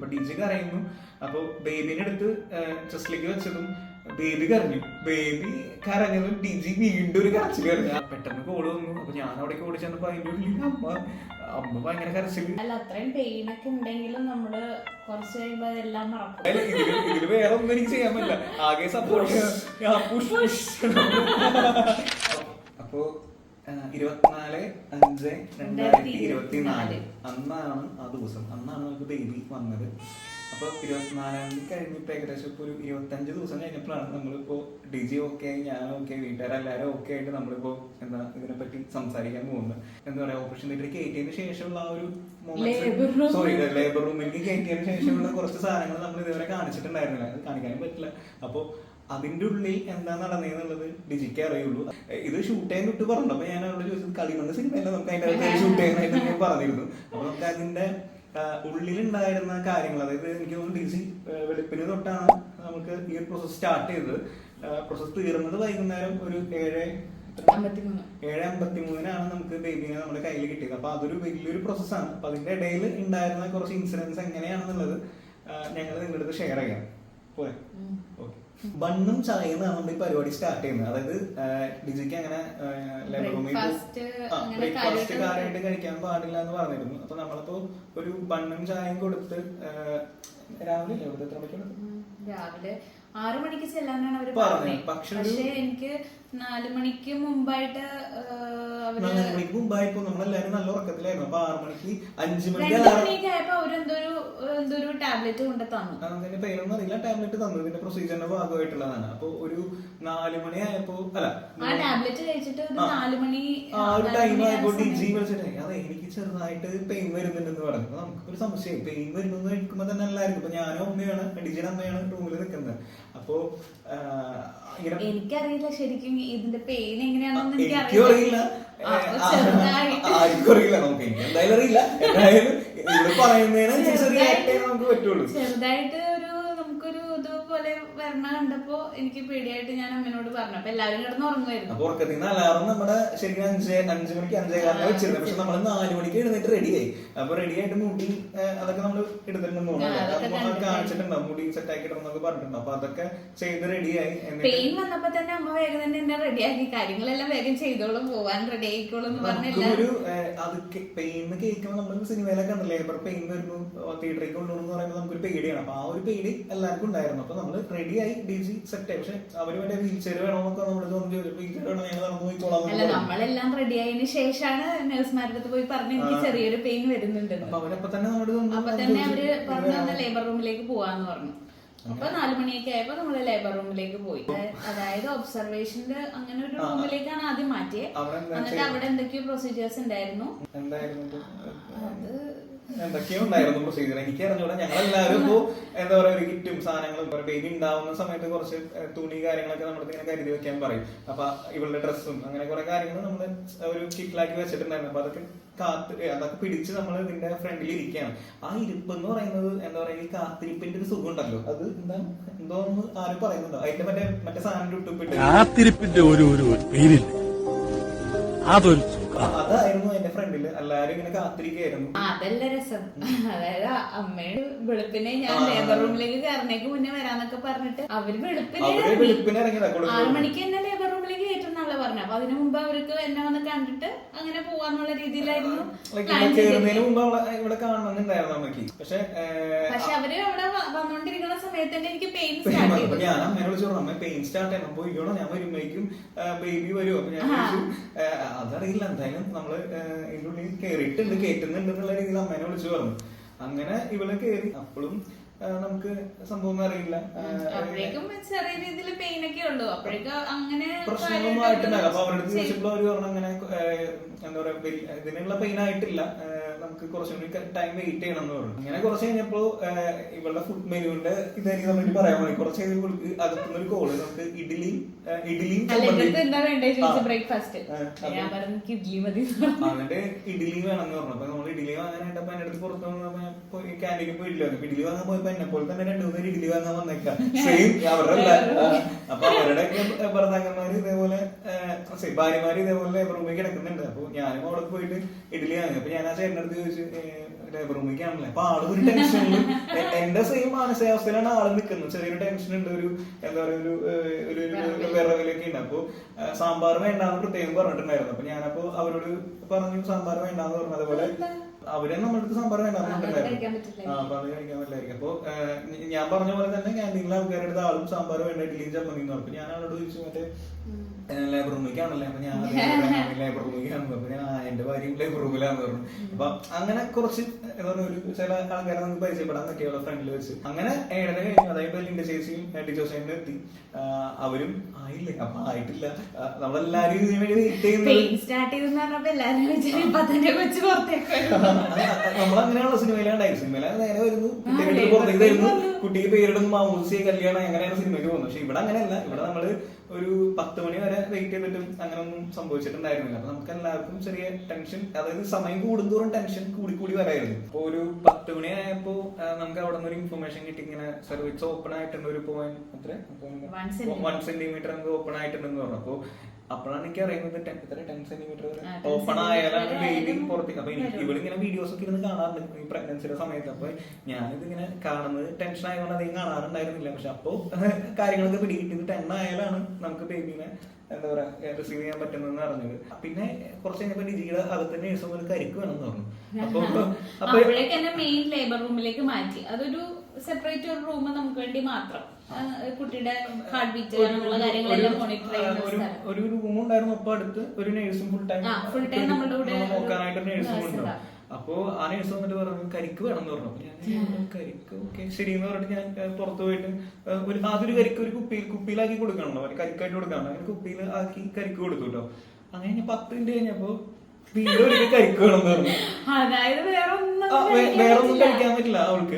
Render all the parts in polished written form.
അപ്പൊ ഡിജി കരയുന്നു. അപ്പൊ ബേബിനെ എടുത്ത് ചെസ്റ്റിലേക്ക് വെച്ചതും ബേബി കരഞ്ഞു. ബേബി കരഞ്ഞതും ഡിജി വീണ്ടും ഒരു കരച്ചിൽ കരഞ്ഞു. പെട്ടെന്ന് കോള് വന്നു. അപ്പൊ ഞാൻ അവിടേക്ക് ഓടി ചെന്നപ്പോ അതിന്റെ ഉള്ളിൽ അമ്മ ഭയങ്കര കരച്ചില്. അല്ല, അത്രയും പെയിനൊക്കെ ഉണ്ടെങ്കിലും നമ്മള് കുറച്ച് കഴിയുമ്പോ അതെല്ലാം മറക്കും. ഇതില് വേറെ ഒന്നും എനിക്ക് ചെയ്യാൻ പറ്റില്ല, ആകെ സപ്പോർട്ട്. അപ്പോ 24/5/2024 അന്നാണ് ആ ദിവസം. അന്നാണ് നമുക്ക് ബേബി വന്നത്. അപ്പൊ 24-ാം തീയതി കഴിഞ്ഞിപ്പോ ഏകദേശം ഇപ്പൊ ഒരു 25 ദിവസം കഴിഞ്ഞപ്പോഴാണ് നമ്മളിപ്പോ ഡിജി ഓക്കെ ആയി, ഞാൻ ഓക്കെ, വീട്ടുകാരെല്ലാരും ഓക്കെ ആയിട്ട് നമ്മളിപ്പോ എന്താ ഇതിനെപ്പറ്റി സംസാരിക്കാൻ പോകുന്നത്. എന്താ പറയാ, ഓപ്പറേഷൻ തിയേറ്ററിൽ കയറ്റിയതിന് ശേഷമുള്ള ആ ഒരു ലേബർ റൂമിലേക്ക് കയറ്റിയതിന് ശേഷമുള്ള കുറച്ച് സാധനങ്ങൾ നമ്മൾ ഇതുവരെ കാണിച്ചിട്ടുണ്ടായിരുന്നില്ല, അത് കാണിക്കാനും പറ്റില്ല. അപ്പൊ അതിന്റെ ഉള്ളിൽ എന്താ നടന്നതെന്നുള്ളത് ഡിജിക്ക് അറിയുള്ളൂ. ഇത് ഷൂട്ട് ചെയ്യാൻ വിട്ട് പറഞ്ഞു. അപ്പൊ ഞാൻ അവരോട് ചോദിച്ചത് കളിമണ്ണ് സിനിമയല്ല, നമുക്ക് അതിന്റെ ഷൂട്ട് ചെയ്യാനായിട്ട് ഞാൻ പറഞ്ഞിരുന്നു. അപ്പൊ നമുക്ക് അതിന്റെ ഉള്ളിലുണ്ടായിരുന്ന കാര്യങ്ങൾ, അതായത് എനിക്ക് തോന്നുന്നു ഡിജി വെളുപ്പിന് തൊട്ടാണ് നമുക്ക് ഈ ഒരു പ്രോസസ് സ്റ്റാർട്ട് ചെയ്തത്. പ്രോസസ് തീർന്നത് വൈകുന്നേരം ഒരു 7:53 നമുക്ക് ബേബിനെ നമ്മുടെ കയ്യിൽ കിട്ടിയത്. അപ്പൊ അതൊരു വലിയൊരു പ്രോസസ്സാണ്. അപ്പൊ അതിന്റെ ഇടയിൽ ഉണ്ടായിരുന്ന കുറച്ച് ഇൻസിഡൻസ് എങ്ങനെയാണെന്നുള്ളത് ഞങ്ങൾ നിങ്ങളുടെ അടുത്ത് ഷെയർ ചെയ്യാം. പോരെ? ഓക്കെ. ബണ്ണും ചായയും നമ്മൾ ഈ പരിപാടി സ്റ്റാർട്ട് ചെയ്യുന്നത്. അതായത് ഡിജിക്ക് അങ്ങനെ ബ്രേക്ക്ഫാസ്റ്റ് കാര്യമായിട്ട് കഴിക്കാൻ പാടില്ല എന്ന് പറഞ്ഞിരുന്നു. അപ്പൊ നമ്മളിപ്പോ ഒരു ബണ്ണും ചായയും കൊടുത്ത് രാവിലെ രാവിലെ 6 മണിക്ക് ചെല്ലാനാണ് അവര് പറഞ്ഞത്. പക്ഷേ എനിക്ക് 4 മണിക്ക് മുമ്പായിട്ട് മുമ്പായിപ്പോ നമ്മളെല്ലാരും നല്ല ഉറക്കത്തിലായിരുന്നു. അപ്പൊ 6 മണിക്ക് 5 മണിക്ക് ആയപ്പോ അവരെന്തോ ടാബ്ലറ്റ് കൊണ്ട് തന്നു. അതിന്റെ പേരൊന്നും അറിയില്ല. ടാബ്ലറ്റ് തന്നു, ഇതിന്റെ പ്രൊസീജിയറിന്റെ ഭാഗമായിട്ടുള്ളതാണ്. അപ്പൊ ഒരു 4 മണി ആയപ്പോ ആ ടാബ്ലറ്റ് കഴിച്ചിട്ട് 4 മണി ആ ഒരു ടൈം ആയപ്പോ ഡിജി വിളിച്ചിട്ട് അതെ എനിക്ക് ചെറുതായിട്ട് പെയിൻ വരുന്നുണ്ടെന്ന് പറഞ്ഞു. നമുക്കൊരു സംശയം, പെയിൻ വരുന്നെന്ന് കഴിക്കുമ്പോ തന്നെ എല്ലാവർക്കും. ഇപ്പൊ ഞാനും അമ്മയാണ്, ഡിജിയുടെ അമ്മയാണ് റൂമിൽ നിൽക്കുന്നത്. അപ്പോ എനിക്കറിയില്ല ശരിക്കും ഇതിന്റെ പെയിൻ എങ്ങനെയാണെന്ന് എനിക്കും അറിയില്ല, ആർക്കും അറിയില്ല. നമുക്ക് എനിക്ക് എന്തായാലും അറിയില്ല. എന്തായാലും ഇവിടെ പറയുന്നതിനനുസരിച്ച് നമുക്ക് പറ്റുള്ളൂ. ചെറുതായിട്ട് നമുക്കൊരു ഇതുപോലെ വരണ കണ്ടപ്പോ എനിക്ക് പേടിയായിട്ട് ഞാൻ അമ്മേനോട് പറഞ്ഞു. അപ്പൊ എല്ലാവരും കിടന്ന് ഉറങ്ങുമായിരുന്നു. അപ്പൊ ഉറക്കത്തിൽ നിന്ന് അലാറം നമ്മുടെ ശരിക്കും 5 മണിക്ക് 5:15 വെച്ചിരുന്നത്. പക്ഷെ നമ്മള് 4 മണിക്ക് എഴുന്നേറ്റ് റെഡിയായി. അപ്പൊ റെഡി ആയിട്ട് മുടി അതൊക്കെ നമ്മൾ എടുത്തിട്ടുണ്ടെന്ന് തോന്നുന്നു, കാണിച്ചിട്ടുണ്ടാവും. മുടി സെറ്റ് ആക്കി ഇടണമെന്നൊക്കെ പറഞ്ഞിട്ടുണ്ട്. അപ്പൊ അതൊക്കെ ചെയ്ത് റെഡിയായി. പെയിൻ വന്നപ്പോ തന്നെ അമ്മ വേഗം തന്നെ എന്നെ റെഡിയാക്കി, കാര്യങ്ങളെല്ലാം വേഗം ചെയ്തോളും, പോവാൻ റെഡി ആയിക്കോളും എന്ന് പറഞ്ഞില്ല. അത് പെയിൻ കേൾക്കുമ്പോൾ നമ്മൾ സിനിമയിലൊക്കെ ഉണ്ടല്ലേ, പെയിൻ വരുന്നു തിയേറ്ററിലേക്ക് കൊണ്ടുപോകുന്നു പറയുമ്പോൾ നമുക്കൊരു പേടിയാണ്. അപ്പൊ ആ ഒരു പേടി എല്ലാവർക്കും ഉണ്ടായിരുന്നു. അപ്പൊ നമ്മള് റെഡിയായി, ഡിജി സെറ്റ്. പക്ഷെ അവര് മറ്റേ വീൽ ചെയർ വേണമെന്നൊക്കെ നമ്മൾ വീൽ ചെയർ വേണം, ഞങ്ങൾ നടന്നു പോയിക്കോളാം. അല്ല, നമ്മളെല്ലാം റെഡി ആയതിനു ശേഷമാണ് നഴ്സുമാരുടെ അടുത്ത് പോയി പറഞ്ഞു എനിക്ക് ചെറിയൊരു പെയിൻ വരുന്നുണ്ട്. അപ്പൊ അവരപ്പൊ തന്നെ അവര് പറഞ്ഞു ലേബർ റൂമിലേക്ക് പോവാന്ന് പറഞ്ഞു. അപ്പൊ 4 മണിയൊക്കെ ആയപ്പോ നമ്മള് ലേബർ റൂമിലേക്ക് പോയി. അതായത് ഒബ്സർവേഷന്റെ അങ്ങനെ ഒരു റൂമിലേക്കാണ് ആദ്യം മാറ്റിയത്. എന്നിട്ട് അവിടെ എന്തൊക്കെയോ പ്രൊസീജിയേഴ്സ് ഉണ്ടായിരുന്നു. എന്തൊക്കെയോ ഉണ്ടായിരുന്നു പ്രൊസീജിയർ, എനിക്ക് അറിഞ്ഞൂടാ. ഞങ്ങളെല്ലാവരും ഇപ്പോ എന്താ പറയാ ഒരു കിറ്റും സാധനങ്ങളും ബേബി ഉണ്ടാവുന്ന സമയത്ത് കുറച്ച് തുണി കാര്യങ്ങളൊക്കെ നമ്മൾ ഇങ്ങനെ കരുതി വെക്കാൻ പറയും. അപ്പൊ ഇവളുടെ ഡ്രസ്സും അങ്ങനെ കുറെ കാര്യങ്ങൾ നമ്മൾ ഒരു കിറ്റിലാക്കി വെച്ചിട്ടുണ്ടായിരുന്നു. അപ്പൊ അതൊക്കെ പിടിച്ച് നമ്മൾ ഇതിന്റെ ഫ്രണ്ടിൽ ഇരിക്കുകയാണ്. ആ ഇരിപ്പ് എന്ന് പറയുന്നത് എന്താ പറയാ, ഈ കാത്തിരിപ്പിന്റെ ഒരു സുഖം ഉണ്ടല്ലോ, അത് എന്തോന്ന് ആരും പറയുന്നുണ്ടോ? അതിന്റെ മറ്റേ സാധനം ഇട്ടുപ്പിട്ട് അതായിരുന്നു എന്റെ ഫ്രണ്ടില് എല്ലാരും ഇങ്ങനെ കാത്തിരിക്കുകയായിരുന്നു. അതല്ല രസം. അതായത് അമ്മയുടെ വെളുപ്പിനെ ഞാൻ ലേബർ റൂമിലേക്ക് കയറണേക്ക് മുന്നേ വരാന്നൊക്കെ പറഞ്ഞിട്ട് അവര് വെളുപ്പിനെ 6 മണിക്ക് തന്നെ ലേബർ റൂമിലേക്ക് കയറ്റുന്നാണല്ലോ പറഞ്ഞത്. അപ്പൊ അതിനു മുമ്പ് അവർക്ക് എന്നെ വന്ന് കണ്ടിട്ട് അങ്ങനെ പോവാന്നുള്ള രീതിയിലായിരുന്നു. ഇവിടെ കാണണമെന്നുണ്ടായിരുന്നു അമ്മക്ക്. പക്ഷെ അവര് അവിടെ വന്നോണ്ടിരിക്കുന്ന സമയത്ത് തന്നെ എനിക്ക് പെയിൻ സ്റ്റാർട്ട് ചെയ്തു. ഞാൻ അമ്മയെ വിളിച്ചു പറഞ്ഞു, അമ്മ പെയിൻ സ്റ്റാർട്ട് ചെയ്യണം, അപ്പൊ ഇയ്യോണോ ഞാൻ വരുമ്പോഴേക്കും ബേബി വരും. അപ്പൊ ഞാൻ അതറിയില്ല, എന്തായാലും നമ്മള് ഇതിന്റെ ഉള്ളിൽ കേറ്റുന്നുണ്ട് എന്നുള്ള രീതിയിൽ അമ്മേനെ വിളിച്ചു പറഞ്ഞു. അങ്ങനെ ഇവള് കേറി. അപ്പോഴും നമുക്ക് സംഭവം അറിയില്ല, അപ്പോഴേക്കും ചെറിയ രീതിയിൽ പെയിൻ ഒക്കെ ഉള്ളൂ. അപ്പോഴേക്കും അങ്ങനെ പ്രശ്നങ്ങളൊന്നും ആയിട്ടില്ല. അപ്പൊ അവരുടെ ചോദിച്ചപ്പോൾ അവര് പറഞ്ഞു അങ്ങനെ എന്താ പറയാ ഇതിനുള്ള പെയിൻ ആയിട്ടില്ല, നമുക്ക് കുറച്ചുകൂടി ടൈം വെയിറ്റ് ചെയ്യണം എന്ന് പറഞ്ഞു. അങ്ങനെ കുറച്ച് കഴിഞ്ഞപ്പോ ഇവളുടെ ഫുഡ് മെനുവിന്റെ ഇതായിരിക്കും നമ്മൾ പറയാൻ മതി. കുറച്ച് അകത്തുനിന്ന് ഒരു കോള്, നമുക്ക് ഇഡ്ഡലിയും ബ്രേക്ക്ഫാസ്റ്റ് എന്നിട്ട് ഇഡ്ഡലി വേണമെന്ന് പറഞ്ഞു. അപ്പൊ നമ്മൾ ഇഡ്ഡലി വാങ്ങാനായിട്ട് അപ്പൊ എന്റെ അടുത്ത് പുറത്തു ക്യാൻറ്റീനിൽ പോയിട്ടില്ല. ഇഡ്ഡലി വാങ്ങാൻ പോയപ്പോ എന്നെ പോലെ തന്നെ 2-3 ഇഡ്ഡലി വാങ്ങാൻ വന്നേക്കാം. സെയിം അവരുടെ അപ്പൊ അവരുടെ ഭർത്താക്കന്മാര് ഇതേപോലെ ഭാര്യമാര് ഇതേപോലെ ലേബർ റൂമിൽ കിടക്കുന്നുണ്ട്. അപ്പൊ ഞാനും അവിടെ പോയിട്ട് ഇഡ്ഡലി വാങ്ങി. അപ്പൊ ഞാൻ ആ ചേട്ടൻ്റെ അടുത്ത് ചോദിച്ചു ലേബർ റൂമിലേക്കാണല്ലേ. അപ്പൊ ആള് ഒരു ടെൻഷനിൽ എന്റെ സെയിം മാനസികാവസ്ഥയിലാണ് ആള് നിൽക്കുന്നത്. ചെറിയൊരു ടെൻഷൻ ഉണ്ട്, ഒരു എന്താ പറയാ ഒരു വിറവിലൊക്കെ ഉണ്ട്. അപ്പൊ സാമ്പാർ വേണ്ടാന്ന് പ്രത്യേകം പറഞ്ഞിട്ടുണ്ടായിരുന്നു. അപ്പൊ ഞാനപ്പോ അവരോട് പറഞ്ഞു സാമ്പാർ വേണ്ടാന്ന് പറഞ്ഞു. അതുപോലെ അവരെ നമ്മൾക്ക് സാമ്പാർ വേണ്ടാന്ന് പറഞ്ഞിട്ടുണ്ടായിരുന്നു. അപ്പൊ അത് കഴിക്കാൻ പറ്റില്ലായിരിക്കും. അപ്പൊ ഞാൻ പറഞ്ഞ പോലെ തന്നെ ക്യാൻറ്റീനിലെ ആൾക്കാരുടെ അടുത്ത് ആളും സാമ്പാർ വേണ്ട ഇഡ്ഡലിയും ചമ്മന്തി എന്ന് പറഞ്ഞു. അപ്പൊ ഞാൻ അവരോട് ചോദിച്ചു മറ്റേ ലേബർ റൂമിലേക്കാണല്ലേ? അപ്പൊ ഞാൻ ലേബർ റൂമിലേക്കാണെന്ന് പറഞ്ഞു. ഞാൻ എന്റെ ഭാര്യയും ലേബർ റൂമിലാന്ന് പറഞ്ഞു. അപ്പൊ അങ്ങനെ കുറച്ച് എന്താ പറയുക ഒരു ചില ആൾക്കാരെ നമുക്ക് പരിചയപ്പെടാൻ പറ്റിയുള്ള ഫ്രണ്ടിൽ വെച്ച് അങ്ങനെ 7:30 കഴിഞ്ഞു. അതായത് ലിൻഡ ചേച്ചിയും ഡിജോസേനും എത്തി. അവരും ആയില്ലേ? അപ്പൊ ആയിട്ടില്ല. നമ്മളെല്ലാരും ഇതിനു വേണ്ടി വെയിറ്റ് നമ്മളങ്ങനെയുള്ള സിനിമയിലുണ്ടായി. സിനിമയിലെ നേരെ വരുന്നു, കുട്ടികളുടെ പുറത്തേക്ക് തരുന്നു, കുട്ടിക്ക് പേരിടുന്നു, മാമൂസി കല്യാണം, അങ്ങനെയാണ് സിനിമയ്ക്ക് പോകുന്നത്. പക്ഷെ ഇവിടെ അങ്ങനെയല്ല. ഇവിടെ നമ്മള് ഒരു 10 മണി വരെ വെയിറ്റ് ചെയ്തിട്ടും അങ്ങനെ ഒന്നും സംഭവിച്ചിട്ടുണ്ടായിരുന്നില്ല. അപ്പൊ നമുക്ക് എല്ലാവർക്കും ചെറിയ ടെൻഷൻ, അതായത് സമയം കൂടുന്തോറും ടെൻഷൻ കൂടി വരായിരുന്നു. അപ്പൊ ഒരു 10 മണി ആയപ്പോ നമുക്ക് അവിടെ നിന്ന് ഒരു ഇൻഫർമേഷൻ കിട്ടി, ഇങ്ങനെ സർവീസ് ഓപ്പൺ ആയിട്ടുണ്ട്, ഒരു 1 സെന്റിമീറ്റർ ഓപ്പൺ ആയിട്ടുണ്ടെന്ന് പറഞ്ഞു. അപ്പൊ അപ്പോഴാണ് എനിക്ക് അറിയുന്നത് 10 സെന്റിമീറ്റർ ഓപ്പൺ ആയാലാണ് ബേബി പുറത്തേക്ക്. അപ്പൊ ഇവളിങ്ങനെ വീഡിയോസ് ഒക്കെ ഇരുന്ന് കാണാറുണ്ട് ഈ പ്രഗ്നൻസിയുടെ സമയത്ത്. അപ്പൊ ഞാനിതിങ്ങനെ കാണുന്നത് ടെൻഷൻ ആയതുകൊണ്ട് അധികം കാണാറുണ്ടായിരുന്നില്ല. പക്ഷെ അപ്പോ കാര്യങ്ങളൊക്കെ പിടികിട്ടിയത് 10 ആയാലാണ് നമുക്ക് ബേബിനെ എന്താ പറയാ റിസീവ് ചെയ്യാൻ പറ്റുന്നതെന്ന് അറിഞ്ഞത്. പിന്നെ കുറച്ച് കഴിഞ്ഞപ്പോ ഡിജിയുടെ അകത്ത് നേഴ്സും ഒരു കരിക്ക് വേണമെന്ന് പറഞ്ഞു. അപ്പൊ മെയിൻ ലേബർ റൂമിലേക്ക് മാറ്റി. അതൊരു സെപ്പറേറ്റ് ഒരു റൂം നമുക്ക് വേണ്ടി മാത്രം, കുട്ടിയുടെ ഹാർട്ട് ബീറ്റ് അങ്ങനെയുള്ള കാര്യങ്ങളെല്ലാം മോണിറ്റർ ചെയ്യുന്ന ഒരു റൂം ഉണ്ടായിരുന്നു. അപ്പൊ അടുത്ത് ഒരു നേഴ്സും ഫുൾ ടൈം നോക്കാനായിട്ട് നേഴ്സും ഉണ്ടാവും. അപ്പൊ ആ നേഴ്സ് വന്നിട്ട് പറഞ്ഞു കരിക്ക് വേണം എന്ന് പറഞ്ഞു. അപ്പൊ ഞാൻ കരിക്ക് ഓക്കെ ശരി എന്ന് പറഞ്ഞിട്ട് ഞാൻ പുറത്തു പോയിട്ട് ആദ്യൊരു കരിക്ക് ഒരു കുപ്പിയിലാക്കി കൊടുക്കണല്ലോ, കരിക്കായിട്ട് കൊടുക്കണം. അങ്ങനെ കുപ്പിയിൽ ആക്കി കരിക്ക് കൊടുത്തു കേട്ടോ. അങ്ങനെ 10 മിനിറ്റ് കഴിഞ്ഞപ്പോ വീണ്ടും ഒരു കരിക്ക് വേണം എന്ന് പറഞ്ഞു. വേറെ ഒന്നും കഴിക്കാൻ പറ്റില്ല അവൾക്ക്.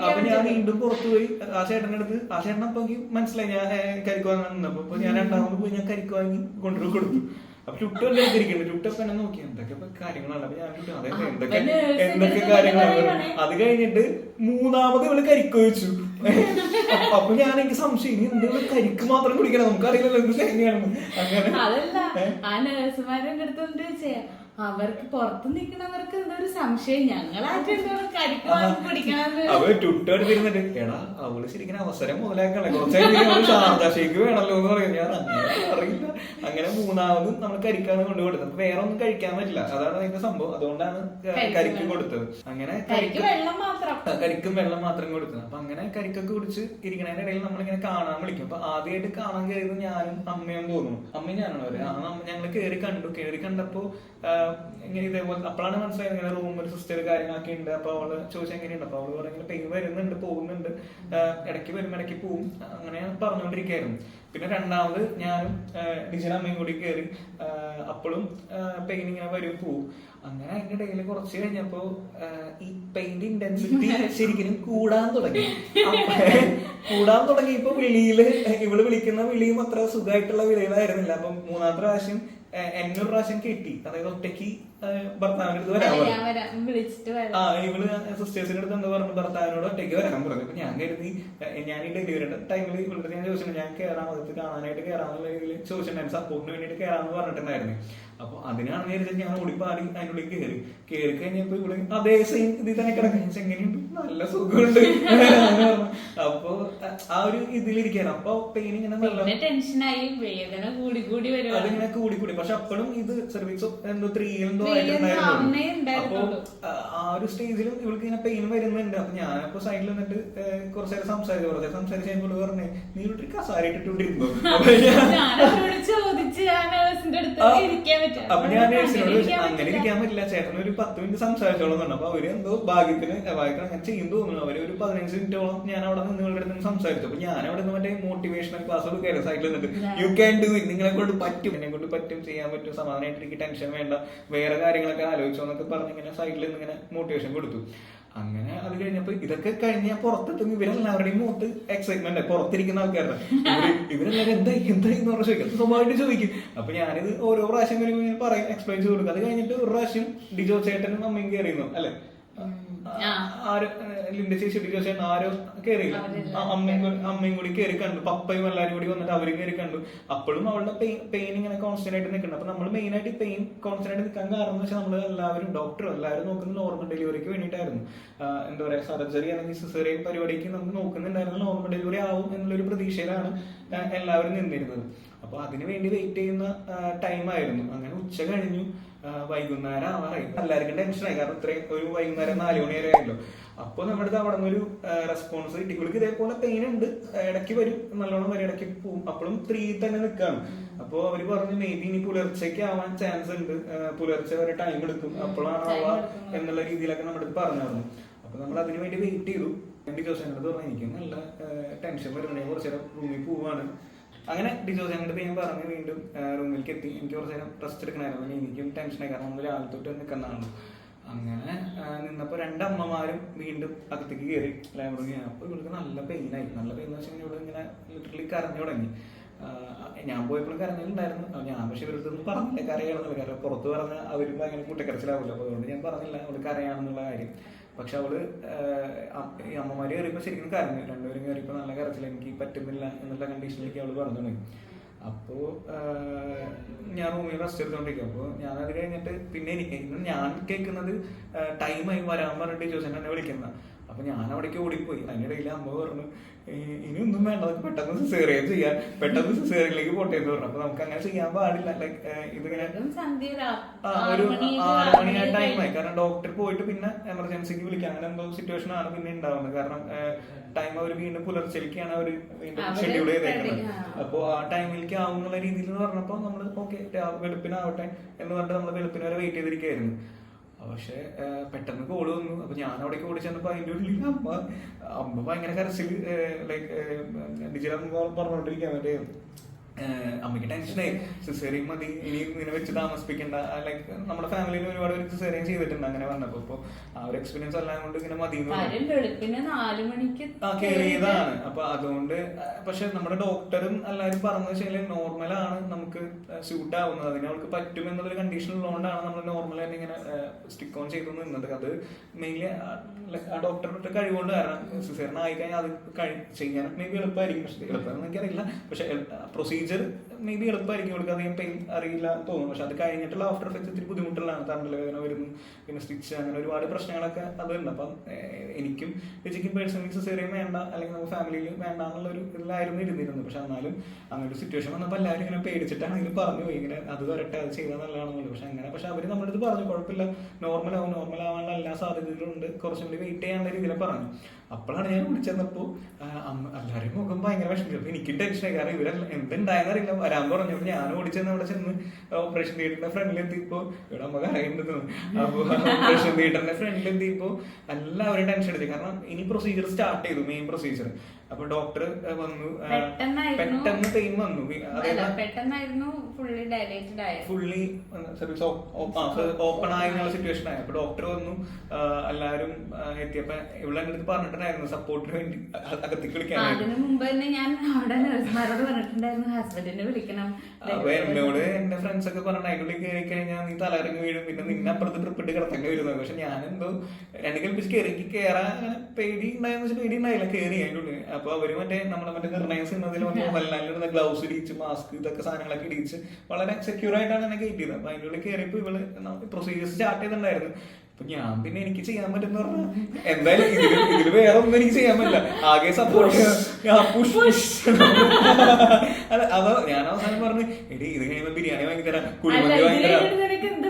അപ്പൊ ഞാൻ വീണ്ടും പുറത്തു പോയി ആ ചേട്ടൻ്റെ അടുത്ത്. ആ ചേട്ടൻ അപ്പൊ എനിക്ക് മനസ്സിലായി ഞാൻ കരിക്ക് വാങ്ങാൻ നിന്നപ്പോ. അപ്പൊ ഞാൻ 2ാമത് പോയി ഞാൻ കരിക്ക് വാങ്ങി കൊണ്ടുപോയി കൊടുത്തു. അപ്പൊ ചുട്ടല്ലേ ഇരിക്കുന്നത്. ചുട്ടപ്പ എന്നെ നോക്കി എന്തൊക്കെ കാര്യങ്ങളാണ്. അപ്പൊ ഞാൻ ചുട്ടു അതായത് എന്തൊക്കെ കാര്യങ്ങളാണ്. അത് കഴിഞ്ഞിട്ട് 3ാമത് ഇവള് കരിക്ക് വെച്ചു. അപ്പൊ ഞാൻ എനിക്ക് സംശയം ഇനി എന്തെങ്കിലും കരിക്ക് മാത്രം കുടിക്കണം, നമുക്കറിയില്ലല്ലോ എന്ത് എങ്ങനെയാണെന്ന്. അങ്ങനെ അവർക്ക് പുറത്ത് നിൽക്കുന്നവർക്ക് എന്തൊരു സംശയം, ഞങ്ങളായിട്ട് അവര് ചുട്ടെടുത്തിരുന്നിട്ട് എടാ അവള് ശരിക്കും അവസരം മുതലാക്കണേ, കുറച്ചായിട്ട് ശാന്താശേക്ക് വേണല്ലോ എന്ന് പറയും. ഞാൻ അറിയില്ല. അങ്ങനെ 3ാമതും നമ്മൾ കരിക്കാണ് കൊണ്ടുകൊടുത്തത്. അപ്പൊ വേറെ ഒന്നും കഴിക്കാൻ പറ്റില്ല, അതാണ് അതിന്റെ സംഭവം. അതുകൊണ്ടാണ് കരിക്ക് കൊടുത്തത്. അങ്ങനെ കരിക്കും വെള്ളം മാത്രം കൊടുത്തത്. അപ്പൊ അങ്ങനെ കരിക്കൊക്കെ കുടിച്ച് ഇരിക്കണതിന്റെ ഇടയിൽ നമ്മളിങ്ങനെ കാണാൻ വിളിക്കും. അപ്പൊ ആദ്യമായിട്ട് കാണാൻ കയറിയത് ഞാനും അമ്മയും തോന്നുന്നു. അമ്മയും ഞാനാണ് അവര്. ഞങ്ങള് കേറി കണ്ടപ്പോ ഇങ്ങനെ ഇതേപോലെ അപ്പോഴാണ് മനസ്സിലായത് ഇങ്ങനെ റൂം ഒരു സിസ്റ്റർ കാര്യങ്ങളൊക്കെ ഉണ്ട്. അപ്പൊ അവള് ചോദിച്ചാൽ എങ്ങനെയുണ്ട്. അപ്പൊ അവള് പറയുന്നത് പെയിൻ വരുന്നുണ്ട്, പോകുന്നുണ്ട്, ഇടയ്ക്ക് വരും ഇടയ്ക്ക് പോവും, അങ്ങനെ പറഞ്ഞുകൊണ്ടിരിക്കുകയായിരുന്നു. പിന്നെ 2ാമത് ഞാനും ഡിജിയുടെ അമ്മയും കൂടി കയറി. അപ്പോഴും പെയിൻ ഇങ്ങനെ വരും പോവും. അങ്ങനെ അതിന്റെ ഇടയിൽ കുറച്ച് കഴിഞ്ഞപ്പോ ഈ പെയിന്റ് ഇന്റൻസിറ്റി ശരിക്കും കൂടാൻ തുടങ്ങി. ഇപ്പൊ വിളിയില് ഇവള് വിളിക്കുന്ന വിളിയും അത്ര സുഖമായിട്ടുള്ള വിളികളായിരുന്നില്ല. അപ്പൊ 3ാമത്തെ പ്രാവശ്യം എന്നൊരു പ്രാവശ്യം കെട്ടി, അതായത് ഒറ്റയ്ക്ക് ഭർത്താവിന്റെ അടുത്ത് വരാൻ പറഞ്ഞു. ഇവള് സിസ്റ്റേഴ്സിന്റെ അടുത്ത് എന്താ പറഞ്ഞു, ഭർത്താവിനോട് ഒറ്റയ്ക്ക് വരാൻ പറഞ്ഞു. അപ്പൊ ഞാൻ കരുതി ഞാൻ ഈ ഡെലിവറിയുടെ ടൈമിൽ ഇവളുടെ ഞാൻ ചോദിച്ചിട്ടുണ്ട് ഞാൻ കയറാൻ മതത്ത് കാണാനായിട്ട് കയറാന്നുള്ള രീതിയിൽ ചോദിച്ചിട്ടുണ്ടായിരുന്നു, സപ്പോർട്ടിന് വേണ്ടിയിട്ട് കയറാന്ന് പറഞ്ഞിട്ടുണ്ടായിരുന്നു. അപ്പൊ അതിനാണ് വിചാരിച്ചത് ഞാൻ ഓടിപ്പാടി അതിനുള്ളിൽ കയറി കഴിഞ്ഞപ്പോ ഇവിടെ അതേ സെയിം ഇതിൽ തന്നെ കിടക്കാൻ എങ്ങനെയുണ്ട്, നല്ല സുഖമുണ്ട്. അപ്പൊ ആ ഒരു ഇതിലിരിക്കാണ്. അപ്പൊ പെയിൻ ഇങ്ങനെ നല്ല ടെൻഷനായി, വേദന അതിങ്ങനെ കൂടി. പക്ഷെ അപ്പോഴും ഇത് സർവീസ് എന്തോ 3 എന്തോ ആയിട്ടുണ്ടായിരുന്നു. അപ്പൊ ആ ഒരു സ്റ്റേജിലും ഇവൾക്ക് ഇങ്ങനെ പെയിൻ വരുന്നുണ്ട്. അപ്പൊ ഞാനപ്പോ സൈഡിൽ നിന്നിട്ട് കുറച്ചു നേരം സംസാരിച്ച് കഴിയുമ്പോൾ പറഞ്ഞേ നീ ഒരു കസാര ഇട്ടിട്ടുണ്ടിരുന്നു. അപ്പൊ ഞാൻ നേഴ്സിനോട് അങ്ങനെ ഇരിക്കാൻ പറ്റില്ല, ചേട്ടന് ഒരു 10 മിനിറ്റ് സംസാരിച്ചോളം പറഞ്ഞു. അപ്പൊ അവര് എന്തോ ഭാഗ്യത്തിന് അങ്ങനെ ചെയ്യും തോന്നുന്നു. അവര് ഒരു 15 മിനിറ്റോളം ഞാൻ അവിടെ നിങ്ങളുടെ അടുത്ത് സംസാരിച്ചു. അപ്പൊ ഞാൻ അവിടെ നിന്ന് മറ്റേ മോട്ടിവേഷണൽ ക്ലാസ് കൊടുക്കായിരുന്നു സൈഡിൽ നിന്നിട്ട്. യു ക്യാൻ ഡു ഇറ്റ്, നിങ്ങളെ കൊണ്ട് പറ്റും, എന്നെ കൊണ്ട് പറ്റും, ചെയ്യാൻ പറ്റും, സമാധാനമായിട്ട് എനിക്ക് ടെൻഷൻ വേണ്ട, വേറെ കാര്യങ്ങളൊക്കെ ആലോചിച്ചോ എന്നൊക്കെ പറഞ്ഞ് ഇങ്ങനെ സൈഡിൽ നിന്ന് ഇങ്ങനെ മോട്ടിവേഷൻ കൊടുത്തു. അങ്ങനെ അത് കഴിഞ്ഞപ്പോ ഇതൊക്കെ കഴിഞ്ഞ് ഞാൻ പുറത്തെത്തും. ഇവരെല്ലാവരുടെയും മുഖത്ത് എക്സൈറ്റ്മെന്റ്, പുറത്തിരിക്കുന്ന ആൾക്കാരുടെ ഇവരെല്ലാവരും എന്തായി എന്ന് പറഞ്ഞ ചോദിക്കും, സ്വന്തമായിട്ട് ചോദിക്കും. അപ്പൊ ഞാനിത് ഓരോ പ്രാവശ്യം വരുമ്പോൾ ഇങ്ങനെ പറയും, എക്സ്പ്ലെയിൻ ചെയ്ത് കൊടുക്കും. അത് കഴിഞ്ഞിട്ട് ഒരു പ്രാവശ്യം ഡിജോ ചേട്ടനും അമ്മയും കയറിയുന്നു അല്ലെ, ആരും ലിന്റെ ചേച്ചി ഡിജോഷൻ ആരും കയറിയില്ല. അമ്മയും കൂടി കയറി കണ്ടു, പപ്പയും എല്ലാവരും കൂടി വന്നിട്ട് അവരും കയറി കണ്ടു. അപ്പോഴും അവളുടെ പെയിൻ ഇങ്ങനെ കോൺസ്റ്റന്റ് ആയിട്ട് നിൽക്കുന്നുണ്ട്. അപ്പൊ നമ്മൾ മെയിൻ ആയിട്ട് പെയിൻ കോൺസ്റ്റന്റ് ആയിട്ട് നിൽക്കാൻ കാരണം എന്ന് വെച്ചാൽ നമ്മൾ എല്ലാവരും ഡോക്ടറും എല്ലാവരും നോക്കുന്നത് നോർമൽ ഡെലിവറിക്ക് വേണ്ടിയിട്ടായിരുന്നു. എന്താ പറയാ, സർജറി അല്ലെങ്കിൽ സിസേറിയൻ പരിപാടിക്ക് നമുക്ക് നോക്കുന്നുണ്ടായിരുന്നു നോർമൽ ഡെലിവറി ആവും എന്നുള്ളൊരു പ്രതീക്ഷയിലാണ് എല്ലാവരും നിന്നിരുന്നത്. അപ്പൊ അതിനു വേണ്ടി വെയിറ്റ് ചെയ്യുന്ന ടൈമായിരുന്നു. അങ്ങനെ ഉച്ച കഴിഞ്ഞു, വൈകുന്നേരം ആവാറായി. എല്ലാവർക്കും ടെൻഷനായി, കാരണം ഇത്രയും ഒരു വൈകുന്നേരം 4 മണി വരെ ആയല്ലോ. അപ്പൊ നമ്മുടെ അടുത്ത് അവിടെ നിന്നൊരു റെസ്പോൺസ് കിട്ടി. ഇവൾക്ക് ഇതേപോലെ പെയിൻ ഉണ്ട്, ഇടയ്ക്ക് വരും, നല്ലോണം വരും, ഇടയ്ക്ക് പോവും. അപ്പോഴും 3 തന്നെ നിൽക്കാണ്. അപ്പൊ അവര് പറഞ്ഞു മേ ബി ഇനി പുലർച്ചയ്ക്ക് ആവാൻ ചാൻസ് ഉണ്ട്, പുലർച്ചെ വരെ ടൈം എടുക്കും, അപ്പോഴാണ് ആവാ എന്നുള്ള രീതിയിലൊക്കെ നമ്മുടെ അടുത്ത് പറഞ്ഞായിരുന്നു. അപ്പൊ നമ്മൾ അതിനു വേണ്ടി വെയിറ്റ് ചെയ്തു. ഡിജോസിനോട് പറഞ്ഞു എനിക്ക് നല്ല ടെൻഷൻ വരുന്നുണ്ട്, കുറച്ചു നേരം റൂമിൽ പോവാണ്. അങ്ങനെ ഡിജോസിന്റെ അടുത്ത് ഞാൻ പറഞ്ഞു വീണ്ടും റൂമിലേക്ക് എത്തി. എനിക്ക് കുറച്ചു നേരം റെസ്റ്റ് എടുക്കണമായിരുന്നു, എനിക്കും ടെൻഷനായി, കാരണം നമ്മൾ രാവിലെ തൊട്ട് നിൽക്കുന്നതാണ്. അങ്ങനെ നിന്നപ്പോൾ 2 അമ്മമാരും വീണ്ടും അകത്തേക്ക് കയറി ലാബറട്ടറി. അപ്പോൾ ഇവൾക്ക് നല്ല പെയിനായി. നല്ല പെയിൻ എന്ന് വെച്ച് കഴിഞ്ഞാൽ ഇവിടെ ഇങ്ങനെ ലിറ്ററലി കരഞ്ഞു തുടങ്ങി. ഞാൻ പോയപ്പോഴും കരഞ്ഞിട്ടുണ്ടായിരുന്നു. ഞാൻ പക്ഷെ ഇവരടുത്തൊന്നും പറഞ്ഞില്ല കരയാണെന്നുള്ള. കാരണം പുറത്ത് പറഞ്ഞാൽ അവരും ഭയങ്കര കൂട്ടക്കരച്ചിലാവില്ല. അപ്പോൾ അതുകൊണ്ട് ഞാൻ പറഞ്ഞില്ല അവള് കരയാണെന്നുള്ള കാര്യം. പക്ഷെ അവള് ഈ അമ്മമാര് കയറിയപ്പോൾ ശരിക്കും കരഞ്ഞു. 2 പേരും കയറിയപ്പോൾ നല്ല കരച്ചില്ല, എനിക്ക് പറ്റുന്നില്ല എന്നുള്ള കണ്ടീഷനിലേക്ക് അവള് പറഞ്ഞു തുടങ്ങി. അപ്പോൾ ഞാൻ റൂമിൽ റെസ്റ്റ് എടുത്തോണ്ടിരിക്കും. അപ്പോൾ ഞാൻ അത് കഴിഞ്ഞിട്ട് പിന്നെ ഞാൻ കേൾക്കുന്നത് ടൈമായി വരാൻ പറഞ്ഞിട്ട് ജോസൻ എന്നെ വിളിക്കുന്ന. അപ്പൊ ഞാൻ അവിടേക്ക് ഓടിപ്പോയി. അതിനിടയിൽ അമ്മ പറഞ്ഞു ഇനിയൊന്നും വേണ്ട, പെട്ടെന്ന് സിസേറിയൻ ചെയ്യാൻ, പെട്ടെന്ന് സിസേറിയനിലേക്ക് പോട്ടെ എന്ന് പറഞ്ഞു. അപ്പൊ നമുക്ക് അങ്ങനെ ചെയ്യാൻ പാടില്ല. ലൈക്ക് ഇതിങ്ങനെ ഒരു 6 മണി ആ ടൈമായി. കാരണം ഡോക്ടർ പോയിട്ട് പിന്നെ എമർജൻസിക്ക് വിളിക്കാം, അങ്ങനെ എന്തോ സിറ്റുവേഷൻ ആണ് പിന്നെ ഉണ്ടാവുന്നത്. കാരണം ടൈം അവർ വീണ്ടും പുലർച്ചയ്ക്കാണ് അവർ വീണ്ടും ഷെഡ്യൂൾ ചെയ്തേക്കുന്നത്. അപ്പോൾ ആ ടൈമിലേക്ക് ആവും എന്നുള്ള രീതിയിൽ എന്ന് പറഞ്ഞപ്പോൾ നമ്മൾ ഓക്കെ വെളുപ്പിനാവട്ടെ എന്ന് പറഞ്ഞിട്ട് നമ്മൾ വെളുപ്പിന് വരെ വെയിറ്റ് ചെയ്തിരിക്കുകയായിരുന്നു. പക്ഷെ പെട്ടെന്ന് കോള് വന്നു. അപ്പൊ ഞാൻ അവിടേക്ക് ഓടി ചെന്നപ്പോ അതിന്റെ ഉള്ളിൽ അമ്മ ഭയങ്കര കരച്ചിൽ, ലൈക്ക് ഡിജിറ്റൽ പറഞ്ഞോണ്ടിരിക്കാൻ മറ്റേ അമ്മയ്ക്ക് ടെൻഷനായി. സിസേറിയൻ മതി, ഇനി ഇതിനെ വെച്ച് താമസിപ്പിക്കണ്ട. ലൈക്ക് നമ്മുടെ ഫാമിലിയിൽ ഒരുപാട് പേര് സിസേറിയൻ ചെയ്തിട്ടുണ്ട്. അങ്ങനെ പറഞ്ഞപ്പോ ഇപ്പൊ ആ ഒരു എക്സ്പീരിയൻസ് എല്ലാം കൊണ്ട് ഇങ്ങനെ മതി കയറിയതാണ്. അപ്പൊ അതുകൊണ്ട് പക്ഷെ നമ്മുടെ ഡോക്ടറും എല്ലാവരും പറഞ്ഞു വെച്ചാൽ നോർമലാണ്, നമുക്ക് സ്യൂട്ട് ആവുന്നത്, അതിന് അവൾക്ക് പറ്റും എന്നുള്ളൊരു കണ്ടീഷൻ ഉള്ളതുകൊണ്ടാണ് നമ്മൾ നോർമൽ തന്നെ ഇങ്ങനെ സ്റ്റിക്ക് ഓൺ ചെയ്തു നിന്നത്. അത് മെയിൻലി ആ ഡോക്ടറുടെ കഴിവുകൊണ്ട്. കാരണം സിസേറിയൻ ആയിക്കഴിഞ്ഞാൽ അത് ചെയ്യാൻ മേ ബി എളുപ്പമായിരിക്കും, പക്ഷെ എളുപ്പമാണെന്ന് എനിക്കറിയില്ല. പക്ഷെ പ്രൊസീജിയർ മേ ബി എളുപ്പമായിരിക്കും, അവർക്ക് അധികം പെയിൻ അറിയില്ല തോന്നുന്നു. പക്ഷെ അത് കഴിഞ്ഞിട്ടുള്ള ആഫ്റ്റർ എഫക്ട്സ് ഇത്തിരി ബുദ്ധിമുട്ടുള്ളതാണ്. തണ്ടൽ വേദന വരുന്നു, പിന്നെ സ്റ്റിച്ച്, അങ്ങനെ ഒരുപാട് പ്രശ്നങ്ങളൊക്കെ അതുണ്ട്. അപ്പം എനിക്കും ചേച്ചിക്കും പേഴ്സണലി സിസേറിയൻ വേണ്ട, അല്ലെങ്കിൽ നമ്മുടെ ഫാമിലിയിൽ വേണ്ട എന്നുള്ളൊരു ഇതിലായിരുന്നു ഇരുന്നിരുന്നത്. പക്ഷെ എന്നാലും അങ്ങനെ ഒരു സിറ്റുവേഷൻ വന്നപ്പോൾ എല്ലാവരും ഇങ്ങനെ പേടിച്ചിട്ടാണെങ്കിൽ പറഞ്ഞു പോയി ഇങ്ങനെ അത് വരട്ടെ, അത് ചെയ്താൽ നല്ലതാണെന്നുള്ളത്. പക്ഷെ അങ്ങനെ പക്ഷെ അവർ നമ്മുടെ അടുത്ത് പറഞ്ഞു കുഴപ്പമില്ല, നോർമൽ ആവാനുള്ള എല്ലാ സാധ്യതകളും ഉണ്ട്, കുറച്ചും കൂടി വെയിറ്റ് ചെയ്യാനുള്ള രീതിയിൽ പറഞ്ഞു. അപ്പോഴാണ് ഞാൻ വിളിച്ചെന്നപ്പോൾ എല്ലാവരും മുഖം ഭയങ്കര വിഷമിച്ചു. അപ്പൊ എനിക്കും ടെൻഷനായി, കാരണം ഇവരെല്ലാം എന്തുണ്ടായെന്നറിയില്ല. വരാൻ പറഞ്ഞു. ഞാൻ ഓടിച്ചെന്ന് അവിടെ ചെന്ന് ഓപ്പറേഷൻ തിയേറ്ററിന്റെ ഫ്രണ്ടിൽ എത്തിയപ്പോ ഇവിടെ നമുക്ക് അറിയേണ്ടത്. അപ്പൊ ഓപ്പറേഷൻ തിയേറ്ററിന്റെ ഫ്രണ്ടിൽ എത്തിയപ്പോ എല്ലാവരും ടെൻഷൻ എടുത്തു. കാരണം ഇനി പ്രൊസീജിയർ സ്റ്റാർട്ട് ചെയ്തു, മെയിൻ പ്രൊസീജിയർ. അപ്പൊ ഡോക്ടർ വന്നു, പെട്ടെന്ന് പെയിൻ വന്നു, ഫുള്ളി സർവീസ് ഓപ്പൺ ആയുള്ള സിറ്റുവേഷൻ ആയി. അപ്പൊ ഡോക്ടർ വന്നു, എല്ലാവരും എത്തിയപ്പോ ഇവിടെ എന്റെ അടുത്ത് പറഞ്ഞിട്ടുണ്ടായിരുന്നു സപ്പോർട്ടിന് വേണ്ടി അകത്തേക്ക് വിളിക്കാൻ. അതിനു മുമ്പ് തന്നെ ഞാൻ അവിടെ നഴ്സുമാരോട് പറഞ്ഞിട്ടുണ്ടായിരുന്നു ഹസ്ബൻഡിനെ വിളിക്കണം. അപ്പൊ എന്നോട് എന്റെ ഫ്രണ്ട്സ് ഒക്കെ പറഞ്ഞു അതിനുള്ളിൽ കയറി കഴിഞ്ഞാൽ നീ തലയിറങ്ങി വീഴും, പിന്നെ നിന്നെ അപ്പുറത്ത് ട്രിപ്പിട്ട് കിടത്തേണ്ടി വരുന്നത്. പക്ഷെ ഞാൻ എന്തോ 2 കൽപ്പിച്ച് കയറാൻ അങ്ങനെ പേടി ഉണ്ടായെന്ന് വെച്ചാൽ പേടി ഉണ്ടായില്ല, കയറി അതിൻ്റെ ഉള്ളിൽ. അപ്പൊ അവര് നമ്മളെ നിർണയം സിനിമയിൽ മോഹൻലാലിന് ഗ്ലൗസ് ഇടിച്ച് മാസ്ക് ഇതൊക്കെ സാധനങ്ങളൊക്കെ ഇടിച്ച് വളരെ സെക്യൂർ ആയിട്ടാണ് എന്നെ കയറ്റിയത്. അപ്പൊ അതിൻ്റെ ഉള്ളിൽ കയറിയപ്പോ ഇവള് പ്രൊസീജിയർ സ്റ്റാർട്ട് ചെയ്തിട്ടുണ്ടായിരുന്നു. അപ്പൊ ഞാൻ പിന്നെ എനിക്ക് ചെയ്യാൻ പറ്റുന്ന പറഞ്ഞാൽ എന്തായാലും ഇതില് വേറെ ഒന്നും എനിക്ക് ചെയ്യാൻ പറ്റില്ല, ആകെ സപ്പോർട്ട് അല്ല. അപ്പൊ ഞാൻ അവസാനം പറഞ്ഞു എടി ഇത് കഴിയുമ്പോ ബിരിയാണി വാങ്ങി തരാം, കുഴിമന്തി വാങ്ങി തരാം, എന്ത്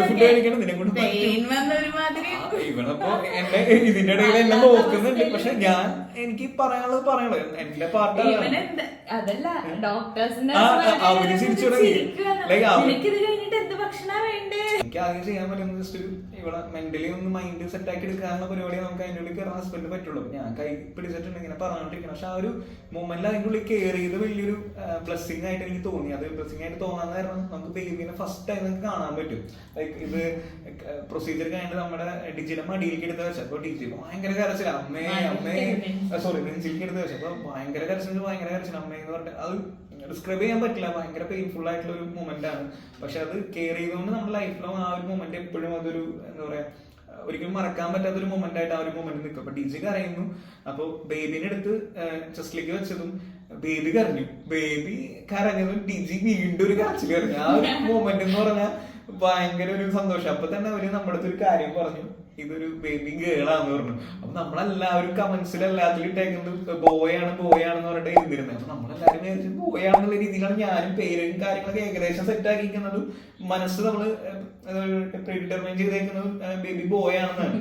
ഫുഡ് കഴിക്കണം നിന്നെ കൊണ്ട്. ഇവളപ്പോ എന്നെ ഇതിന്റെ ഇടയിൽ എന്നെ നോക്കുന്നുണ്ട്. പക്ഷെ ഞാൻ എനിക്ക് പറയാനുള്ളത് എന്റെ പാർട്ടാണ്. അവര് ചിരിച്ചു തുടങ്ങി. എനിക്ക് ആദ്യം ചെയ്യാൻ പറ്റുന്നത് ജസ്റ്റ് ഇവിടെ മെന്റലി ഒന്ന് മൈൻഡ് സെറ്റ് ആക്കി എടുക്കാനുള്ള പരിപാടിയാണ് നമുക്ക് അതിൻ്റെ ഉള്ളിൽ കയറാൻ ഹസ്ബൻഡ് പറ്റുള്ളൂ. ഞാൻ കൈ പിടിച്ചിട്ടുണ്ട് ഇങ്ങനെ പറഞ്ഞോണ്ടിരിക്കണം. പക്ഷെ ആ ഒരു മൊമെന്റിൽ അതിൻ്റെ ഉള്ളിൽ കയറിയത് വലിയൊരു ബ്ലെസ്സിങ് ആയിട്ട് എനിക്ക് തോന്നി. അത് ബ്ലെസ്സിങ് ആയിട്ട് തോന്നാൻ കാരണം നമുക്ക് ബേബിനെ ഫസ്റ്റ് ടൈം നമുക്ക് കാണാൻ പറ്റും. ലൈക്ക് ഇത് പ്രൊസീജിയർ കഴിഞ്ഞിട്ട് നമ്മുടെ ഡിജിയുടെ മടിയിലേക്ക് എടുത്ത് വെച്ചപ്പോ ഡിജി ഭയങ്കര കരച്ചില്ല, അമ്മേ സോറി നെഞ്ചിലേക്ക് എടുത്ത് വെച്ചപ്പോ ഭയങ്കര കരച്ചിൽ അമ്മയെന്ന് പറഞ്ഞിട്ട് അത് ഡിസ്ക്രൈബ് ചെയ്യാൻ പറ്റില്ല. ഭയങ്കര പെയിൻഫുൾ ആയിട്ടുള്ള ഒരു മൊമെന്റ് ആണ്. പക്ഷെ അത് കെയർ ചെയ്തുകൊണ്ട് നമ്മുടെ ലൈഫിലും ആ ഒരു മൊമെന്റ് എപ്പോഴും അതൊരു എന്താ പറയാ ഒരിക്കലും മറക്കാൻ പറ്റാത്ത ഒരു മൊമെന്റ് ആയിട്ട് ആ ഒരു മൊമെന്റ് നിൽക്കും. അപ്പൊ ഡിജി കരയുന്നു. അപ്പൊ ബേബിനെ എടുത്ത് ചെസ്റ്റിലേക്ക് വെച്ചതും ബേബി കരഞ്ഞു. ബേബി കരഞ്ഞതും ഡിജി വീണ്ടും ഒരു കരച്ചിൽ കരഞ്ഞു. ആ ഒരു മൊമെന്റ് എന്ന് പറഞ്ഞാൽ ഭയങ്കര ഒരു സന്തോഷം. അപ്പൊ തന്നെ അവര് നമ്മുടെ അടുത്ത് ഒരു കാര്യം പറഞ്ഞു, ഇതൊരു ബേബി ഗേളാന്ന് പറഞ്ഞു. അപ്പൊ നമ്മളെല്ലാവരും കമന്റ്സിൽ എല്ലാത്തിലും ഇട്ടേക്കുന്നത് ബോയാണെന്ന് പറഞ്ഞിട്ട് ഇരുന്നിരുന്നത്. അപ്പൊ നമ്മളെല്ലാവരും വിചാരിച്ചു ബോയാണെന്നുള്ള രീതിയിലാണ് ഞാനും പേരും കാര്യങ്ങളൊക്കെ ഏകദേശം സെറ്റ് ആക്കിയിരിക്കുന്നതും മനസ്സ് നമ്മള് പ്രീഡിറ്റർമൈൻ ചെയ്തേക്കുന്നതും ബേബി ബോയാണെന്നാണ്.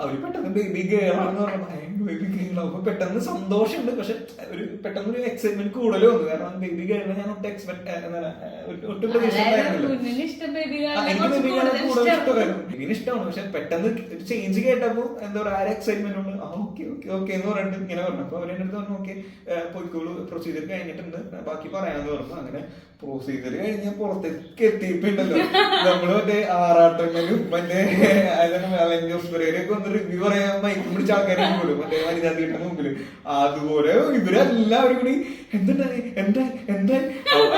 അവര് പെട്ടെന്ന് ബേബി ഗേളാണെന്ന് പറഞ്ഞാൽ ബേബി ഗേൾ. അപ്പൊ പെട്ടെന്ന് സന്തോഷമുണ്ട്, പക്ഷെ ഒരു പെട്ടെന്ന് ഒരു എക്സൈറ്റ്മെന്റ് കൂടുതലും വന്നു. കാരണം ബേബി ഗേളിനെ ഞാൻ ഒട്ടും ഒട്ടും പ്രതീക്ഷ ഉണ്ടായിരുന്നില്ല. എനിക്ക് ബേബി ഗേളെ കൂടുതൽ ഇഷ്ടമായിരുന്നു. ബേബിന് ഇഷ്ടമാണ്, പക്ഷെ പെട്ടെന്ന് ഒരു ചേഞ്ച് കേട്ടപ്പോ എന്താ പറയാ ആ ഒരു എക്സൈറ്റ്മെന്റ് ഉണ്ട്. ഓക്കെ ഓക്കെ ഓക്കെ എന്ന് പറഞ്ഞിട്ട് ഇങ്ങനെ പറഞ്ഞു. അപ്പൊ അവരെന്റെ അടുത്ത് പറഞ്ഞു ഓക്കെ പോയിക്കോളൂ, പ്രൊസീജിയർ കഴിഞ്ഞിട്ടുണ്ട്, ബാക്കി പറയാന്ന് പറഞ്ഞു. അങ്ങനെ പ്രൊസീജിയർ കഴിഞ്ഞാൽ പുറത്തേക്ക് എത്തിയിട്ടുണ്ടല്ലോ നമ്മള് മറ്റേ ആറാട്ടങ്ങളും മറ്റേ ഒന്ന് റിവ്യൂ പറയാൻ മൈക്ക് പിടിച്ച ആൾക്കാരെ പോലും മറ്റേ വനിതാ തീട്ട മുമ്പില് അതുപോലെ ഇവരെല്ലാവരും കൂടി എന്താ എന്താ എന്താ.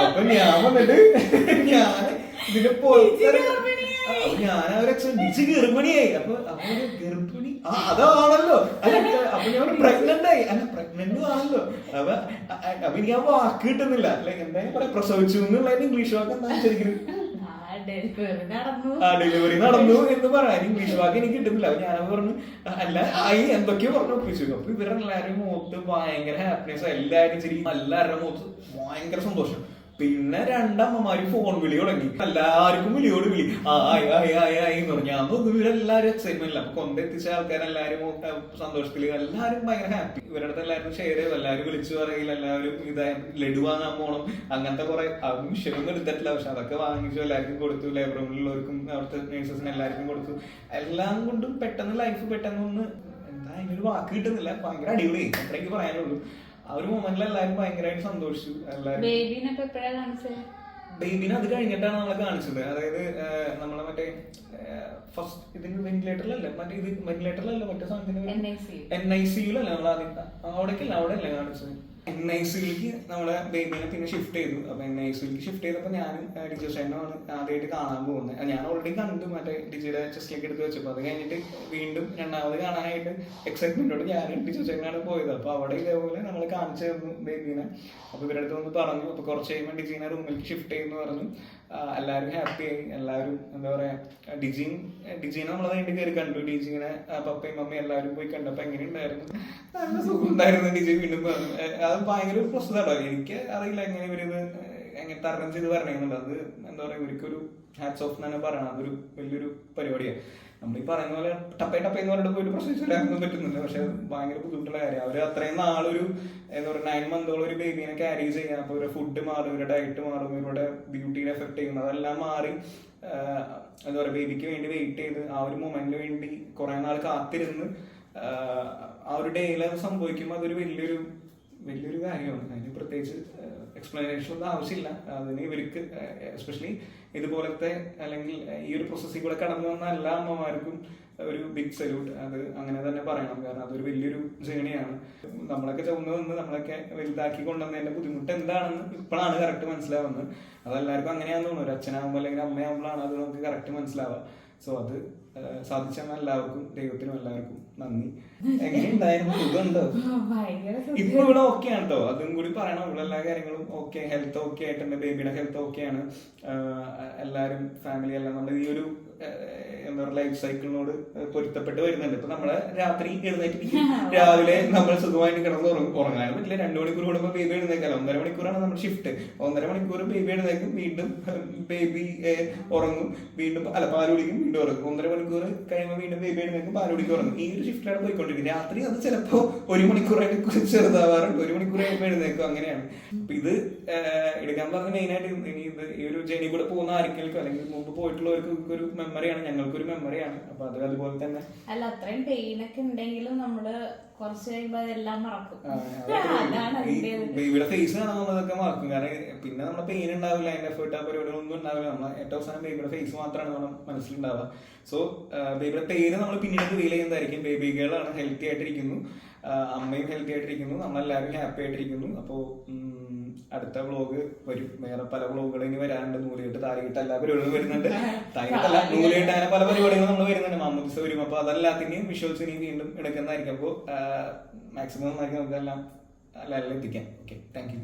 അപ്പൊ ഞാൻ വന്നിട്ട് ഞാൻ ഇതിന്റെ ഞാൻ ഡിജി ഗർഭിണിയായി. അപ്പൊ ഗർഭിണി അതാണല്ലോ. അപ്പൊ ഞാൻ പ്രഗ്നന്റ് ആയി. അല്ല പ്രഗ്നന്റും ആണല്ലോ. അപ്പൊ എനിക്ക് ആ വാക്ക് കിട്ടുന്നില്ല. ലൈക്ക് എന്തായാലും പറയാം പ്രസവിച്ചു എന്നുള്ളതിന് ഇംഗ്ലീഷ് വാക്ക് എന്താ ശരിക്കും ഡെലിവറി നടന്നു എന്ന് പറയാൻ ഇംഗ്ലീഷ് വാക്ക് എനിക്ക് കിട്ടുന്നില്ല. അപ്പൊ ഞാനത് പറഞ്ഞു അല്ല ആയി എന്തൊക്കെയോ പറഞ്ഞു ഒപ്പിച്ചു. അപ്പൊ ഇവരെല്ലാരും മുഖത്ത് ഭയങ്കര ഹാപ്പിനെസ്, എല്ലാരും ശരി എല്ലാവരുടെ മുഖത്ത് ഭയങ്കര സന്തോഷം. പിന്നെ രണ്ടമ്മമാര് ഫോൺ വിളി തുടങ്ങി. എല്ലാവർക്കും വിളിയോട് വിളി ആയി ആയി ആയി ആയി എന്ന് പറഞ്ഞു. ഞാൻ നോക്കും ഇവരെല്ലാരും എക്സൈറ്റ്മെന്റ്. അപ്പൊ കൊണ്ടെത്തിച്ച ആൾക്കാരെല്ലാരും സന്തോഷത്തില് എല്ലാരും ഭയങ്കര ഹാപ്പി. ഇവരുടെ അടുത്ത് എല്ലാവരും ഷെയർ ചെയ്തു, എല്ലാവരും വിളിച്ചു പറയില്ല, എല്ലാവരും ഇതായി ലഡു വാങ്ങാൻ പോകണം അങ്ങനത്തെ കുറെ മിഷനൊന്നും എടുത്തിട്ടില്ല. പക്ഷെ അതൊക്കെ വാങ്ങിച്ചു, എല്ലാവർക്കും കൊടുത്തു, ലേബർ റൂമിലുള്ളവർക്കും അവിടുത്തെ നേഴ്സസിന് എല്ലാവർക്കും കൊടുത്തു. എല്ലാം കൊണ്ടും പെട്ടെന്ന് ലൈഫ് പെട്ടെന്ന് എന്താ അതിനൊരു വാക്ക് കിട്ടുന്നില്ല, ഭയങ്കര അടിപൊളി അത്രയ്ക്ക് പറയാനുള്ളൂ. ആ ഒരു മൊമെന്റിൽ എല്ലാവരും ഭയങ്കരമായിട്ട് സന്തോഷിച്ചു. എല്ലാവരും ബേബിനെ അത് കഴിഞ്ഞിട്ടാണ് നമ്മളെ കാണിച്ചത്. അതായത് നമ്മളെ മറ്റേ ഫസ്റ്റ് ഇതിന് വെന്റിലേറ്ററിലല്ല, മറ്റേ ഇത് വെന്റിലേറ്ററിലല്ല, മറ്റേ സാധനത്തിന് NICU-ലല്ല നമ്മൾ ആദ്യം അവിടെയല്ല കാണിച്ചത്. NICU-ലേക്ക് നമ്മളെ ബേബിനെ പിന്നെ ഷിഫ്റ്റ് ചെയ്തു. അപ്പൊ NICU-ലേക്ക് ഷിഫ്റ്റ് ചെയ്തപ്പോ ഞാനും ഡിജി ചേട്ടനാണ് ആദ്യമായിട്ട് കാണാൻ പോകുന്നത്. ഞാൻ ഓൾറെഡി കണ്ടു മറ്റേ ഡിജിയുടെ ചെസ്റ്റിലേക്ക് എടുത്ത് വെച്ചപ്പോ. അത് കഴിഞ്ഞിട്ട് വീണ്ടും രണ്ടാമത് കാണാനായിട്ട് എക്സൈറ്റ്മെന്റോട് ഞാനും ഡിജി ചേട്ടനാണ് പോയത്. അപ്പൊ അവിടെ ഇതേപോലെ നമ്മൾ കാണിച്ചു തന്നു ബേബിനെ. അപ്പൊ ഇവരുടെ അടുത്ത് വന്ന് പറഞ്ഞു. അപ്പൊ കുറച്ച് കഴിയുമ്പോൾ ഡിജിനെ റൂമിലേക്ക് ഷിഫ്റ്റ് ചെയ്യുന്നു പറഞ്ഞു. എല്ലാവരും ഹാപ്പി ആയി. എല്ലാവരും എന്താ പറയാ ഡിജീനെ നമ്മളത് കഴിഞ്ഞിട്ട് കയറി കണ്ടു. ഡിജിനെ പപ്പയും മമ്മയും എല്ലാവരും പോയി കണ്ടപ്പോ എങ്ങനെയുണ്ടായിരുന്നു, നല്ല സുഖം ഉണ്ടായിരുന്നു. ഡിജി വീണ്ടും പറഞ്ഞു. അത് ഭയങ്കര ഒരു പ്രശ്നമാണോ, എനിക്ക് അറിയില്ല എങ്ങനെ ഇവരിത് എങ്ങനെ തരണം ചെയ്ത് പറഞ്ഞിരുന്നുണ്ട്. അത് എന്താ പറയാ ഇവർക്കൊരു ഹാറ്റ്സ് ഓഫ് തന്നെ പറയണം. അതൊരു വലിയൊരു പരിപാടിയാണ്. നമ്മൾ ഈ പറയുന്ന പോലെ ടപ്പേന്ന് പറഞ്ഞിട്ട് പോയിട്ട് പ്രശ്നം പറ്റുന്നില്ല. പക്ഷെ ഭയങ്കര ബുദ്ധിമുട്ടുള്ള കാര്യം. അവർ അത്രയും നാളൊരു എന്താ പറയുക 9 മന്തോളം ഒരു ബേബിനെ ക്യാരി ചെയ്യാൻ. അപ്പൊ ഇവരുടെ ഫുഡ് മാറും, ഇവരുടെ ഡയറ്റ് മാറും, ഇവരുടെ ബ്യൂട്ടിനെ എഫക്ട് ചെയ്യുന്നു. അതെല്ലാം മാറി എന്താ പറയുക ബേബിക്ക് വേണ്ടി വെയിറ്റ് ചെയ്ത് ആ ഒരു മൊമെന്റിന് വേണ്ടി കുറെ നാൾ കാത്തിരുന്ന് ആ ഒരു ഡേയിൽ അത് സംഭവിക്കുമ്പോൾ അതൊരു വലിയൊരു കാര്യമാണ്. അതിന് പ്രത്യേകിച്ച് എക്സ്പ്ലനേഷൻ ഒന്നും ആവശ്യമില്ല. അതിന് ഇവർക്ക് എസ്പെഷ്യലി ഇതുപോലത്തെ അല്ലെങ്കിൽ ഈ ഒരു പ്രോസസ്സിൽ കൂടെ കടന്നു വന്ന എല്ലാ അമ്മമാർക്കും ഒരു ബിഗ് സല്യൂട്ട്. അത് അങ്ങനെ തന്നെ പറയണം. കാരണം അതൊരു വലിയൊരു ജേണിയാണ്. നമ്മളൊക്കെ ചുമന്ന് വന്ന് നമ്മളൊക്കെ വലുതാക്കി കൊണ്ടുവന്നതിന്റെ ബുദ്ധിമുട്ട് എന്താണെന്ന് ഇപ്പോഴാണ് കറക്റ്റ് മനസ്സിലാവുന്നത്. അതെല്ലാവർക്കും അങ്ങനെയാണെന്ന് തോന്നുന്നു. ഒരു അച്ഛനാകുമ്പോൾ അല്ലെങ്കിൽ അമ്മയാകുമ്പോഴാണ് അത് നമുക്ക് കറക്റ്റ് മനസ്സിലാവുക. സോ അത് സാധിച്ച എല്ലാവർക്കും ദൈവത്തിനും എല്ലാവർക്കും നന്ദി. എങ്ങനെയുണ്ടായിരുന്നു, സുഖമുണ്ടോ? ഇപ്പൊ ഇവിടെ ഓക്കെ ആണ് കേട്ടോ. അതും കൂടി പറയണം. ഇവിടെ എല്ലാ കാര്യങ്ങളും ഓക്കെ, ഹെൽത്ത് ഓക്കെ ആയിട്ടുണ്ട്, ബേബിയുടെ ഹെൽത്ത് ഓക്കെയാണ്. എല്ലാരും ഫാമിലി എല്ലാം നമ്മൾ ഈ ഒരു എന്താ പറയുക ലൈഫ് സൈക്കിളിനോട് പൊരുത്തപ്പെട്ട് വരുന്നുണ്ട്. ഇപ്പൊ നമ്മള് രാത്രി എഴുന്നേറ്റ് രാവിലെ നമ്മൾ സുഖമായിട്ട് കിടന്ന് ഉറങ്ങാനും പറ്റില്ല. 2 മണിക്കൂർ കൂടുമ്പോൾ ബേബി എഴുന്നേക്കാലോ. 1.5 മണിക്കൂറാണ് നമ്മുടെ ഷിഫ്റ്റ്. 1.5 മണിക്കൂർ ബേബി എഴുന്നേക്കും, വീണ്ടും ബേബി ഉറങ്ങും, വീണ്ടും പാല് കുടിക്കും, വീണ്ടും ഉറങ്ങും. 1.5 മണിക്കൂർ കഴിയുമ്പോൾ വീണ്ടും ബേബി എഴുന്നേക്കും, പാല് കുടിക്കും, ഉറങ്ങും. ഈ ഒരു ഷിഫ്റ്റിലാണ് പോയിക്കൊണ്ടിരിക്കുന്നത്. രാത്രി അത് ചിലപ്പോ 1 മണിക്കൂറായിട്ട് ചെറുതാവാറുണ്ട്, 1 മണിക്കൂർ കഴിയുമ്പോൾ എഴുന്നേക്കും. അങ്ങനെയാണ്. അപ്പൊ ഇത് എടുക്കാൻ പറഞ്ഞ മെയിനായിട്ട് ഇനി ഇത് ഈ ഒരു ജേണി കൂടെ പോകുന്ന ആർക്കെങ്കിലും അല്ലെങ്കിൽ മുമ്പ് പോയിട്ടുള്ളവർക്ക് ഒരു മെമ്മറിയാണ്, ഞങ്ങൾക്കൊരു മെമ്മറിയാണ്. അപ്പൊ അത് അതുപോലെ തന്നെ അല്ല അത്രയും പെയിനൊക്കെ ഉണ്ടെങ്കിലും നമ്മള് കുറച്ച് കഴിയുമ്പോ അതെല്ലാം മറക്കും. ബേബിയുടെ ഫേസ് കാണാൻ നമ്മളതൊക്കെ മറക്കും. കാരണം പിന്നെ നമ്മുടെ പെയിൻ ഉണ്ടാവില്ല, അതിന്റെ എഫേർട്ട് ആ പരിപാടികളൊന്നും ഉണ്ടാവില്ല. നമ്മൾ ഏറ്റവും അവസാനം ബേബിയുടെ ഫേസ് മാത്രമാണ് നമ്മുടെ മനസ്സിലുണ്ടാവുക. സോ ബേബിയുടെ പേര് നമ്മൾ പിന്നീട് റിവീൽ ചെയ്യുന്നതായിരിക്കും. ബേബി ഗേളാണ്, ഹെൽത്തി ആയിട്ടിരിക്കുന്നു, അമ്മയും ഹെൽത്തി ആയിട്ടിരിക്കുന്നു, നമ്മളെല്ലാവരും ഹാപ്പി ആയിട്ടിരിക്കുന്നു. അപ്പോൾ അടുത്ത വ്ളോഗ് വരും. വേറെ പല വ്ളോഗുകളും ഇനി വരാനുണ്ട്. നൂലുകെട്ട്, താലികെട്ട് എല്ലാ പരിപാടികളും വരുന്നുണ്ട്. താലികെട്ടല്ല, നൂലുകെട്ട്, അങ്ങനെ പല പരിപാടികളും നമ്മൾ വരുന്നുണ്ട്. മാമോദിസ വരും. അപ്പോൾ അതെല്ലാത്തിനെയും വിഷ്വൽസിനെയും വീണ്ടും എടുക്കുന്നതായിരിക്കും. അപ്പോൾ മാക്സിമം നന്നാക്കി നമുക്കെല്ലാം എല്ലാം എത്തിക്കാം. Okay, thank you.